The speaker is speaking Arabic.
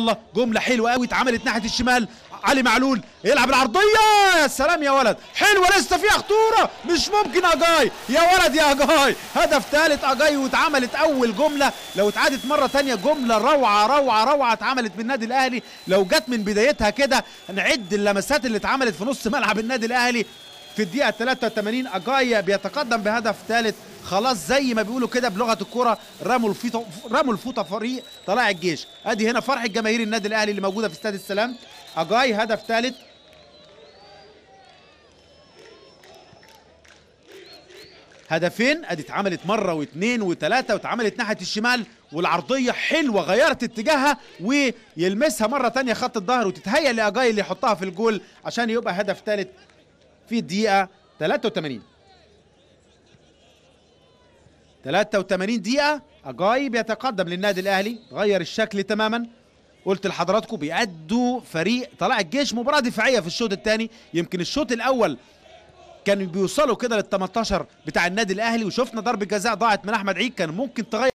الله جمله حلوه قوي اتعملت ناحيه الشمال. علي معلول يلعب العرضيه، يا سلام يا ولد، حلوه لسه فيها خطوره، مش ممكن. اجاي يا ولد يا اجاي، هدف ثالث اجاي. واتعملت اول جمله، لو اتعادت مره ثانيه جمله روعه روعه روعه اتعملت من النادي الاهلي. لو جت من بدايتها كده نعد اللمسات اللي اتعملت في نص ملعب النادي الاهلي. في الدقيقه 83 اجاي بيتقدم بهدف ثالث. خلاص زي ما بيقولوا كده بلغه الكوره، رموا الفوطه فريق طلائع الجيش. ادي هنا فرحه جماهير النادي الاهلي اللي موجوده في استاد السلام. اجاي هدف ثالث. هدفين، ادي اتعملت مره واثنين وثلاثه، واتعملت ناحيه الشمال والعرضيه حلوه غيرت اتجاهها ويلمسها مره ثانيه خط الظهر وتتهيأ لاجاي اللي يحطها في الجول عشان يبقى هدف ثالث في الدقيقه 83. 83 دقيقة أجاي بيتقدم للنادي الأهلي، غير الشكل تماما. قلت لحضراتكم بيأدوا فريق طلائع الجيش مباراة دفاعية في الشوط الثاني. يمكن الشوط الأول كانوا بيوصلوا كده لل 18 بتاع النادي الأهلي، وشفنا ضربة جزاء ضاعت من أحمد عيد كان ممكن تغير